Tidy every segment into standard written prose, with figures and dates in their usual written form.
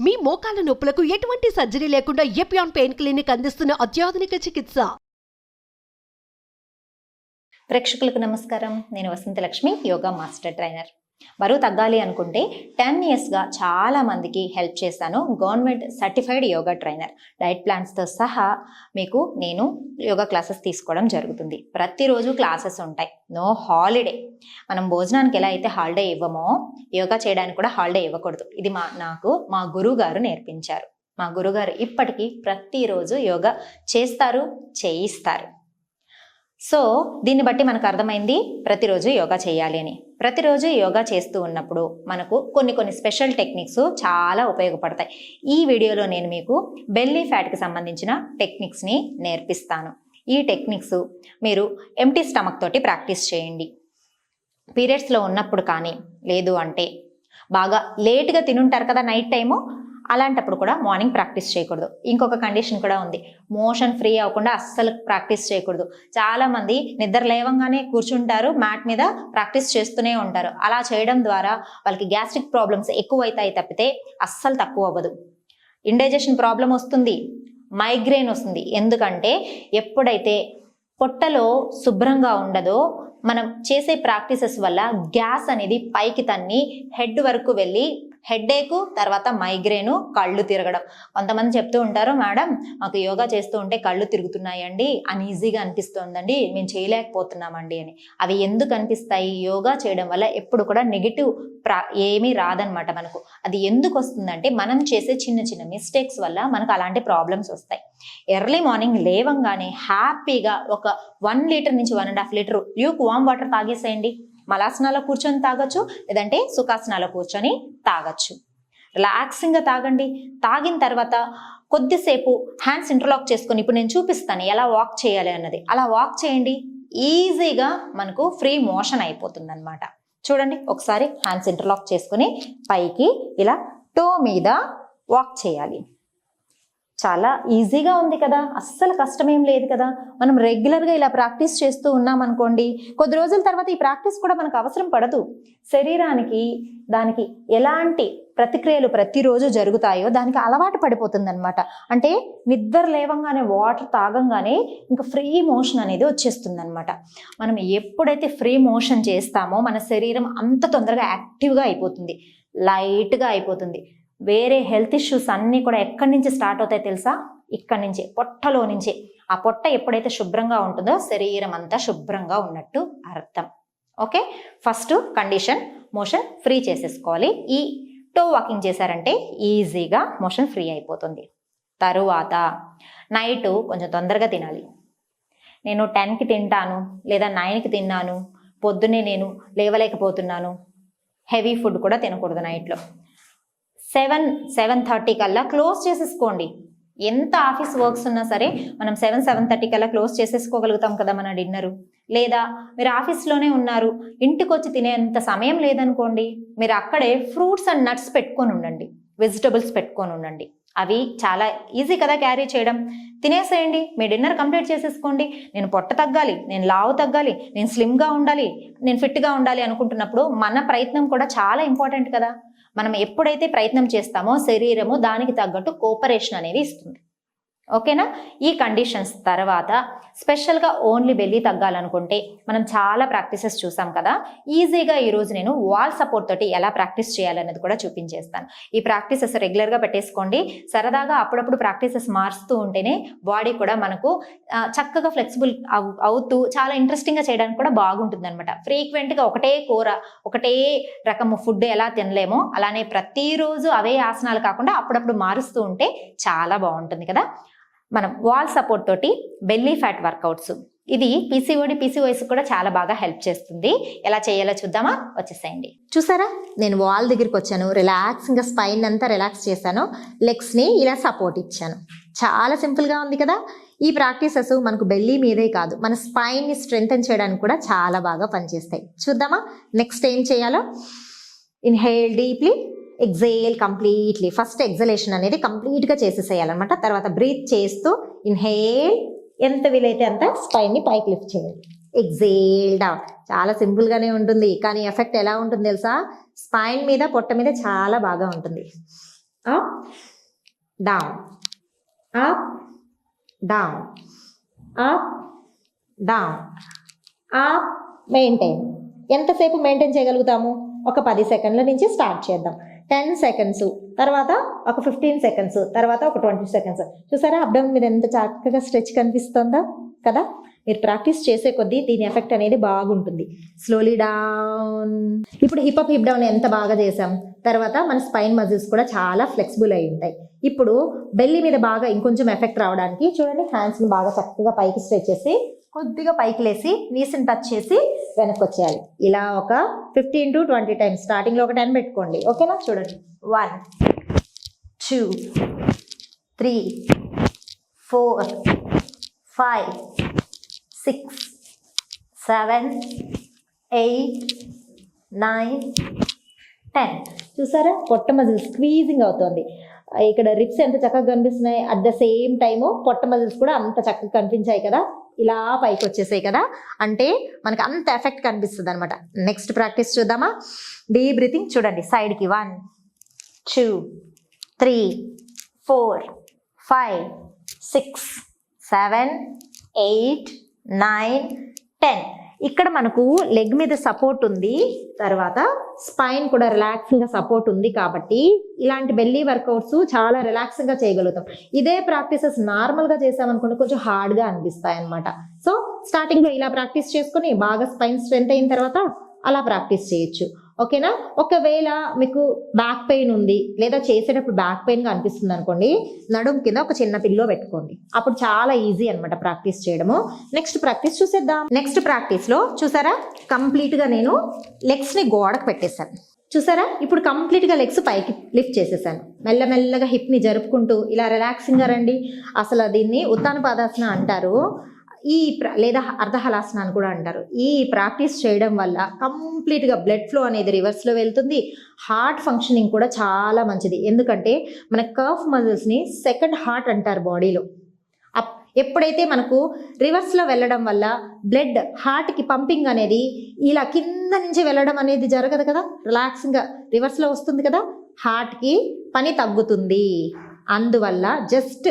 మీ మోకాల నొప్పులకు ఎటువంటి సర్జరీ లేకుండా ఎపియాన్ పెయిన్ క్లినిక్ అందిస్తున్న అత్యాధునిక చికిత్స. ప్రేక్షకులకు నమస్కారం. నేను వసంతలక్ష్మి, యోగా మాస్టర్ ట్రైనర్. బరువు తగ్గాలి అనుకుంటే 10 ఇయర్స్గా చాలా మందికి హెల్ప్ చేశాను. Government certified yoga trainer. Diet ప్లాన్స్తో సహా మీకు నేను యోగా క్లాసెస్ తీసుకోవడం జరుగుతుంది. ప్రతిరోజు క్లాసెస్ ఉంటాయి, నో హాలిడే. మనం భోజనానికి ఎలా అయితే హాలిడే ఇవ్వమో, యోగా చేయడానికి కూడా హాలిడే ఇవ్వకూడదు. ఇది నాకు మా గురువు గారు నేర్పించారు. మా గురుగారు ఇప్పటికీ ప్రతిరోజు యోగా చేస్తారు, చేయిస్తారు. సో దీన్ని బట్టి మనకు అర్థమైంది ప్రతిరోజు యోగా చేయాలి అని. ప్రతిరోజు యోగా చేస్తూ ఉన్నప్పుడు మనకు కొన్ని స్పెషల్ టెక్నిక్స్ చాలా ఉపయోగపడతాయి. ఈ వీడియోలో నేను మీకు బెల్లీ ఫ్యాట్కి సంబంధించిన టెక్నిక్స్ని నేర్పిస్తాను. ఈ టెక్నిక్స్ మీరు ఎంటీ స్టమక్ తోటి ప్రాక్టీస్ చేయండి. పీరియడ్స్లో ఉన్నప్పుడు కానీ, లేదు అంటే బాగా లేట్గా తినుంటారు కదా నైట్ టైము, అలాంటప్పుడు కూడా మార్నింగ్ ప్రాక్టీస్ చేయకూడదు. ఇంకొక కండిషన్ కూడా ఉంది, మోషన్ ఫ్రీ అవ్వకుండా అస్సలు ప్రాక్టీస్ చేయకూడదు. చాలామంది నిద్ర లేవంగానే కూర్చుంటారు, మ్యాట్ మీద ప్రాక్టీస్ చేస్తూనే ఉంటారు. అలా చేయడం ద్వారా వాళ్ళకి గ్యాస్ట్రిక్ ప్రాబ్లమ్స్ ఎక్కువ అవుతాయి తప్పితే అస్సలు తక్కువ అవ్వదు. ఇండైజెషన్ ప్రాబ్లం వస్తుంది, మైగ్రేన్ వస్తుంది. ఎందుకంటే ఎప్పుడైతే పొట్టలో శుభ్రంగా ఉండదో, మనం చేసే ప్రాక్టీసెస్ వల్ల గ్యాస్ అనేది పైకి తన్ని హెడ్ వరకు వెళ్ళి హెడ్ఏక్, తర్వాత మైగ్రేను, కళ్ళు తిరగడం. కొంతమంది చెప్తూ ఉంటారు, మేడం మాకు యోగా చేస్తూ ఉంటే కళ్ళు తిరుగుతున్నాయండి, అన్ఈజీగా అనిపిస్తుందండి, మేము చేయలేకపోతున్నామండి అని. అవి ఎందుకు అనిపిస్తాయి? యోగా చేయడం వల్ల ఎప్పుడు కూడా నెగిటివ్ ఏమీ రాదనమాట మనకు. అది ఎందుకు వస్తుందంటే మనం చేసే చిన్న మిస్టేక్స్ వల్ల మనకు అలాంటి ప్రాబ్లమ్స్ వస్తాయి. ఎర్లీ మార్నింగ్ లేవంగానే హ్యాపీగా ఒక 1 లీటర్ నుంచి 1.5 లీటర్ ల్యూక్ వామ్ వాటర్ తాగేసేయండి. మలాసనాలో కూర్చొని తాగొచ్చు, లేదంటే సుఖాసనాలో కూర్చొని తాగొచ్చు. రిలాక్సింగ్గా తాగండి. తాగిన తర్వాత కొద్దిసేపు హ్యాండ్స్ ఇంటర్లాక్ చేసుకొని, ఇప్పుడు నేను చూపిస్తాను ఎలా వాక్ చేయాలి అన్నది, అలా వాక్ చేయండి. ఈజీగా మనకు ఫ్రీ మోషన్ అయిపోతుంది అనమాట. చూడండి, ఒకసారి హ్యాండ్స్ ఇంటర్లాక్ చేసుకొని పైకి ఇలా టో మీద వాక్ చేయాలి. చాలా ఈజీగా ఉంది కదా, అస్సలు కష్టమేం లేదు కదా. మనం రెగ్యులర్గా ఇలా ప్రాక్టీస్ చేస్తూ ఉన్నాం అనుకోండి, కొద్ది రోజుల తర్వాత ఈ ప్రాక్టీస్ కూడా మనకు అవసరం పడదు. శరీరానికి దానికి ఎలాంటి ప్రతిక్రియలు ప్రతిరోజు జరుగుతాయో దానికి అలవాటు పడిపోతుంది అనమాట. అంటే నిద్ర లేవంగానే వాటర్ తాగంగానే ఇంకా ఫ్రీ మోషన్ అనేది వచ్చేస్తుంది అనమాట. మనం ఎప్పుడైతే ఫ్రీ మోషన్ చేస్తామో మన శరీరం అంత తొందరగా యాక్టివ్గా అయిపోతుంది, లైట్గా అయిపోతుంది. వేరే హెల్త్ ఇష్యూస్ అన్నీ కూడా ఎక్కడి నుంచి స్టార్ట్ అవుతాయి తెలుసా? ఇక్కడి నుంచి, పొట్టలో నుంచి. ఆ పొట్ట ఎప్పుడైతే శుభ్రంగా ఉంటుందో శరీరం అంతా శుభ్రంగా ఉన్నట్టు అర్థం. Okay, first condition motion free చేసేసుకోవాలి. ఈ టో వాకింగ్ చేశారంటే ఈజీగా మోషన్ ఫ్రీ అయిపోతుంది. తరువాత నైట్ కొంచెం తొందరగా తినాలి. నేను 10కి తింటాను, లేదా 9కి తిన్నాను, పొద్దున్నే నేను లేవలేకపోతున్నాను, హెవీ ఫుడ్ కూడా తినకూడదు. నైట్లో 7-7:30 కల్లా క్లోజ్ చేసేసుకోండి. ఎంత ఆఫీస్ వర్క్స్ ఉన్నా సరే మనం 7-7:30 కల్లా క్లోజ్ చేసేసుకోగలుగుతాం కదా మన డిన్నరు. లేదా మీరు ఆఫీస్లోనే ఉన్నారు, ఇంటికి వచ్చి తినేంత సమయం లేదనుకోండి, మీరు అక్కడే ఫ్రూట్స్ అండ్ నట్స్ పెట్టుకొని ఉండండి, వెజిటబుల్స్ పెట్టుకొని ఉండండి. అవి చాలా ఈజీ కదా క్యారీ చేయడం. తినేసేయండి, మీ డిన్నర్ కంప్లీట్ చేసేసుకోండి. నేను పొట్ట తగ్గాలి, నేను లావు తగ్గాలి, నేను స్లిమ్గా ఉండాలి, నేను ఫిట్గా ఉండాలి అనుకుంటున్నప్పుడు మన ప్రయత్నం కూడా చాలా ఇంపార్టెంట్ కదా. మనం ఎప్పుడైతే ప్రయత్నం చేస్తామో శరీరము దానికి తగ్గట్టు కోఆపరేషన్ అనేది ఇస్తుంది. ఓకేనా? ఈ కండిషన్స్ తర్వాత స్పెషల్గా ఓన్లీ బెల్లీ తగ్గాలనుకుంటే మనం చాలా ప్రాక్టీసెస్ చూసాం కదా. ఈజీగా ఈరోజు నేను వాల్ సపోర్ట్ తోటి ఎలా ప్రాక్టీస్ చేయాలనేది కూడా చూపించేస్తాను. ఈ ప్రాక్టీసెస్ రెగ్యులర్గా పెట్టేసుకోండి. సరదాగా అప్పుడప్పుడు ప్రాక్టీసెస్ మారుస్తూ ఉంటేనే బాడీ కూడా మనకు చక్కగా ఫ్లెక్సిబుల్ అవుతూ చాలా ఇంట్రెస్టింగ్గా చేయడానికి కూడా బాగుంటుంది అనమాట. ఫ్రీక్వెంట్గా ఒకటే కూర, ఒకటే రకము ఫుడ్ ఎలా తినలేమో అలానే ప్రతిరోజు అవే ఆసనాలు కాకుండా అప్పుడప్పుడు మారుస్తూ ఉంటే చాలా బాగుంటుంది కదా. మనం వాల్ సపోర్ట్ తోటి బెల్లీ ఫ్యాట్ వర్కౌట్స్, ఇది పీసీఓడి పీసీఓఎస్ కూడా చాలా బాగా హెల్ప్ చేస్తుంది. ఎలా చేయాలో చూద్దామా? వచ్చేసేయండి. చూసారా, నేను వాల్ దగ్గరికి వచ్చాను, రిలాక్స్గా స్పైన్ అంతా రిలాక్స్ చేశాను, లెగ్స్ని ఇలా సపోర్ట్ ఇచ్చాను. చాలా సింపుల్గా ఉంది కదా. ఈ ప్రాక్టీసెస్ మనకు బెల్లీ మీదే కాదు, మన స్పైన్ని స్ట్రెంగ్తెన్ చేయడానికి కూడా చాలా బాగా పనిచేస్తాయి. చూద్దామా నెక్స్ట్ ఏం చేయాలో? Inhale deeply, exhale completely. First exhalation అనేది కంప్లీట్గా చేసేసేయాలన్నమాట. తర్వాత బ్రీత్ చేస్తూ ఇన్హేల్, ఎంత వీలైతే అంత స్పైన్ని పైకి లిఫ్ట్ చేయాలి. Exhale down. చాలా సింపుల్గానే ఉంటుంది, కానీ ఎఫెక్ట్ ఎలా ఉంటుంది తెలుసా? స్పైన్ మీద, పొట్ట మీద చాలా బాగా ఉంటుంది. Down, up, down, up, down, up. Maintain. ఎంతసేపు మెయింటైన్ చేయగలుగుతాము? ఒక 10 సెకండ్ల నుంచి స్టార్ట్ చేద్దాం. 10 సెకండ్స్, తర్వాత ఒక 15 సెకండ్స్, తర్వాత ఒక 20 సెకండ్స్. చూసారా అబ్డోమెన్ మీద ఎంత చక్కగా స్ట్రెచ్ కనిపిస్తుందా కదా? మీరు ప్రాక్టీస్ చేసే కొద్దీ దీని ఎఫెక్ట్ అనేది బాగుంటుంది. Slowly down. ఇప్పుడు హిప్ అప్, హిప్ డౌన్ ఎంత బాగా చేసాం. తర్వాత మన స్పైన్ మజిల్స్ కూడా చాలా ఫ్లెక్సిబుల్ అయి ఉంటాయి. ఇప్పుడు బెల్లీ మీద బాగా ఇంకొంచెం ఎఫెక్ట్ రావడానికి చూడండి, హ్యాండ్స్ని బాగా చక్కగా పైకి స్ట్రెచ్ చేసి కొద్దిగా పైకి లేసి నీస్ని టచ్ చేసి వెనక్కి వచ్చేయాలి. ఇలా ఒక 15 to 20 టైమ్స్. స్టార్టింగ్లో ఒక 10 పెట్టుకోండి, ఓకేనా? చూడండి, 1 2 3 4 5 6 7 8 9 10. చూసారా పొట్ట మజిల్ స్క్వీజింగ్ అవుతుంది. ఇక్కడ రిప్స్ ఎంత చక్కగా కనిపిస్తున్నాయి. అట్ ద సేమ్ టైము పొట్ట మజిల్స్ కూడా అంత చక్కగా కనిపించాయి కదా, ఇలా పైకి వచ్చేసాయి కదా, అంటే మనకి అంత ఎఫెక్ట్ కనిపిస్తుంది అనమాట. నెక్స్ట్ ప్రాక్టీస్ చూద్దామా? Deep breathing. చూడండి, సైడ్కి 1 2 3 4 5 6 7 8 9 10. ఇక్కడ మనకు లెగ్ మీద సపోర్ట్ ఉంది, తర్వాత స్పైన్ కూడా రిలాక్సింగ్గా సపోర్ట్ ఉంది కాబట్టి ఇలాంటి బెల్లీ వర్కౌట్స్ చాలా రిలాక్సింగ్గా చేయగలుగుతాం. ఇదే ప్రాక్టీసెస్ నార్మల్గా చేసామనుకోండి కొంచెం హార్డ్గా అనిపిస్తాయి అనమాట. సో స్టార్టింగ్లో ఇలా ప్రాక్టీస్ చేసుకుని బాగా స్పైన్ స్ట్రెంత్ అయిన తర్వాత అలా ప్రాక్టీస్ చేయొచ్చు, ఓకేనా? ఒకవేళ మీకు బ్యాక్ పెయిన్ ఉంది లేదా చేసేటప్పుడు బ్యాక్ పెయిన్గా అనిపిస్తుంది అనుకోండి, నడుము కింద ఒక చిన్న పిల్లో పెట్టుకోండి. అప్పుడు చాలా ఈజీ అనమాట ప్రాక్టీస్ చేయడము. నెక్స్ట్ ప్రాక్టీస్ చూసేద్దాం. నెక్స్ట్ ప్రాక్టీస్లో చూసారా కంప్లీట్గా నేను లెగ్స్ని గోడకు పెట్టేశాను. చూసారా ఇప్పుడు కంప్లీట్గా లెగ్స్ పైకి లిఫ్ట్ చేసేసాను. మెల్లమెల్లగా హిప్ని జరుపుకుంటూ ఇలా రిలాక్సింగ్గా రండి. అసలు దీన్ని ఉత్తాన పాదాసన అంటారు, లేదా అర్ధహలాసన అని కూడా అంటారు. ఈ ప్రాక్టీస్ చేయడం వల్ల కంప్లీట్గా బ్లడ్ ఫ్లో అనేది రివర్స్లో వెళ్తుంది. హార్ట్ ఫంక్షనింగ్ కూడా చాలా మంచిది. ఎందుకంటే మన కర్వ్ మజిల్స్ని సెకండ్ హార్ట్ అంటారు బాడీలో. ఎప్పుడైతే మనకు రివర్స్లో వెళ్ళడం వల్ల బ్లడ్ హార్ట్కి పంపింగ్ అనేది ఇలా కింద నుంచి వెళ్ళడం అనేది జరగదు కదా, రిలాక్సింగ్గా రివర్స్లో వస్తుంది కదా, హార్ట్కి పని తగ్గుతుంది. అందువల్ల జస్ట్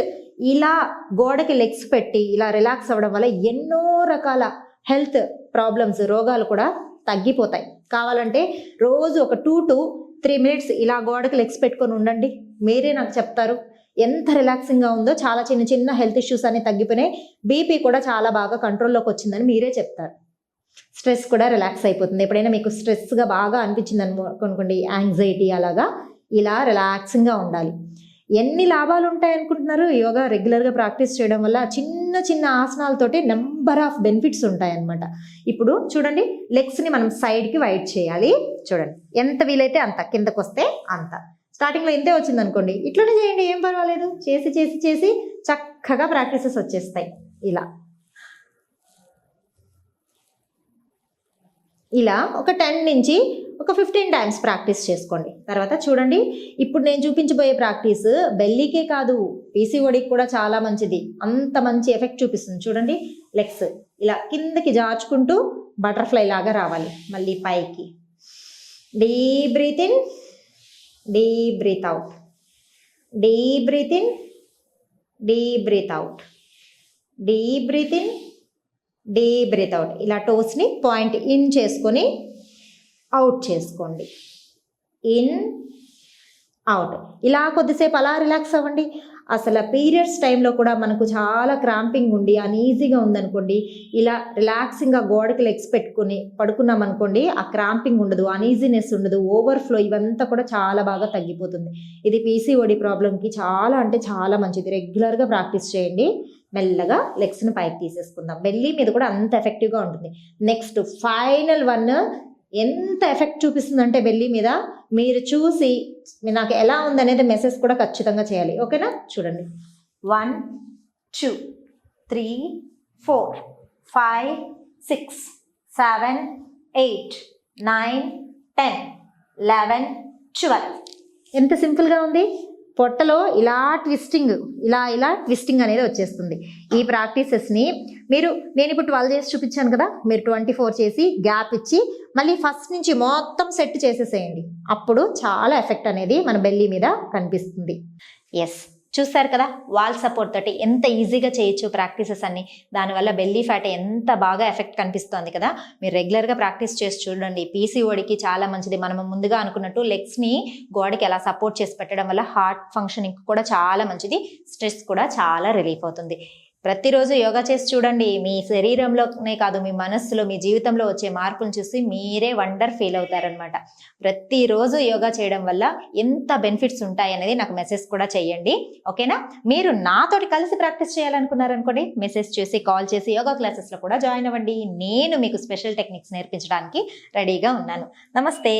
ఇలా గోడకి లెగ్స్ పెట్టి ఇలా రిలాక్స్ అవ్వడం వల్ల ఎన్నో రకాల హెల్త్ ప్రాబ్లమ్స్, రోగాలు కూడా తగ్గిపోతాయి. కావాలంటే రోజు ఒక 2 to 3 minutes ఇలా గోడకి లెగ్స్ పెట్టుకొని ఉండండి, మీరే నాకు చెప్తారు ఎంత రిలాక్సింగ్గా ఉందో. చాలా చిన్న చిన్న హెల్త్ ఇష్యూస్ అన్ని తగ్గిపోయినాయి, బీపీ కూడా చాలా బాగా కంట్రోల్లోకి వచ్చిందని మీరే చెప్తారు. స్ట్రెస్ కూడా రిలాక్స్ అయిపోతుంది. ఎప్పుడైనా మీకు స్ట్రెస్గా బాగా అనిపించింది అనుకోండి, యాంగ్జైటీ, అలాగా ఇలా రిలాక్సింగ్గా ఉండాలి. ఎన్ని లాభాలు ఉంటాయి అనుకుంటున్నారు? యోగా రెగ్యులర్గా ప్రాక్టీస్ చేయడం వల్ల చిన్న చిన్న ఆసనాలతోటి నెంబర్ ఆఫ్ బెనిఫిట్స్ ఉంటాయన్నమాట. ఇప్పుడు చూడండి, లెగ్స్ని మనం సైడ్కి వైడ్ చేయాలి. చూడండి ఎంత వీలైతే అంత, కిందకు వస్తే అంత. స్టార్టింగ్లో ఇంతే వచ్చింది అనుకోండి, ఇట్లనే చేయండి, ఏం పర్వాలేదు. చేసి చేసి చేసి చక్కగా ప్రాక్టీసెస్ వచ్చేస్తాయి. ఇలా ఒక 10 నుంచి ఒక 15 టైమ్స్ ప్రాక్టీస్ చేసుకోండి. తర్వాత చూడండి, ఇప్పుడు నేను చూపించబోయే ప్రాక్టీస్ బెల్లీకే కాదు, పీసీఓడికి కూడా చాలా మంచిది. అంత మంచి ఎఫెక్ట్ చూపిస్తుంది. చూడండి, లెగ్స్ ఇలా కిందకి జార్చుకుంటూ బటర్ఫ్లై లాగా రావాలి. మళ్ళీ పైకి. Deep breath in, deep breath out, deep breath in, deep breath out, deep breath in, deep breath out. ఇలా టోస్ని పాయింట్ ఇన్ చేసుకొని అవుట్ చేసుకోండి. In, out. ఇలా కొద్దిసేపు అలా రిలాక్స్ అవ్వండి. అసలు పీరియడ్స్ టైంలో కూడా మనకు చాలా క్రాంపింగ్ ఉండి అన్ఈజీగా ఉందనుకోండి, ఇలా రిలాక్సింగ్గా గోడకి లెగ్స్ పెట్టుకుని పడుకున్నాం అనుకోండి, ఆ క్రాంపింగ్ ఉండదు, అన్ఈజీనెస్ ఉండదు, ఓవర్ఫ్లో ఇవంతా కూడా చాలా బాగా తగ్గిపోతుంది. ఇది పీసీఓడి ప్రాబ్లంకి చాలా అంటే చాలా మంచిది. రెగ్యులర్గా ప్రాక్టీస్ చేయండి. మెల్లగా లెగ్స్ని పైకి తీసేసుకుందాం. బెల్లీ మీద కూడా అంత ఎఫెక్టివ్గా ఉంటుంది. నెక్స్ట్ ఫైనల్ వన్ ఎంత ఎఫెక్ట్ చూపిస్తుందంటే బెల్లీ మీద, మీరు చూసి నాకు ఎలా ఉందనేది మెసేజ్ కూడా ఖచ్చితంగా చేయాలి, ఓకేనా? చూడండి, 1 2 3 4 5 6 7 8 9 10 11 12. ఎంత సింపుల్గా ఉంది. పొట్టలో ఇలా ట్విస్టింగ్, ఇలా ట్విస్టింగ్ అనేది వచ్చేస్తుంది. ఈ ప్రాక్టీసెస్ని నేను ఇప్పుడు 12 చేసి చూపించాను కదా, మీరు 24 చేసి గ్యాప్ ఇచ్చి మళ్ళీ ఫస్ట్ నుంచి మొత్తం సెట్ చేసేసేయండి. అప్పుడు చాలా ఎఫెక్ట్ అనేది మన బెల్లీ మీద కనిపిస్తుంది. ఎస్, చూస్తారు కదా, వాల్ సపోర్ట్ తోటి ఎంత ఈజీగా చేయొచ్చు ప్రాక్టీసెస్ అన్ని. దానివల్ల బెల్లీ ఫ్యాట్ ఎంత బాగా ఎఫెక్ట్ కనిపిస్తోంది కదా. మీరు రెగ్యులర్గా ప్రాక్టీస్ చేసి చూడండి. పీసీఓడికి చాలా మంచిది. మనం ముందుగా అనుకున్నట్టు లెగ్స్ని గోడకి ఎలా సపోర్ట్ చేసి పెట్టడం వల్ల హార్ట్ ఫంక్షనింగ్ కూడా చాలా మంచిది, స్ట్రెస్ కూడా చాలా రిలీఫ్ అవుతుంది. ప్రతిరోజు యోగా చేసి చూడండి. మీ శరీరంలోనే కాదు, మీ మనస్సులో, మీ జీవితంలో వచ్చే మార్పులను చూసి మీరే వండర్ ఫీల్ అవుతారనమాట. ప్రతిరోజు యోగా చేయడం వల్ల ఎంత బెనిఫిట్స్ ఉంటాయి అనేది నాకు మెసేజ్ కూడా చేయండి, ఓకేనా. మీరు నాతోటి కలిసి ప్రాక్టీస్ చేయాలనుకున్నారనుకోండి, మెసేజ్ చేసి కాల్ చేసి యోగా క్లాసెస్లో కూడా జాయిన్ అవ్వండి. నేను మీకు స్పెషల్ టెక్నిక్స్ నేర్పించడానికి రెడీగా ఉన్నాను. నమస్తే.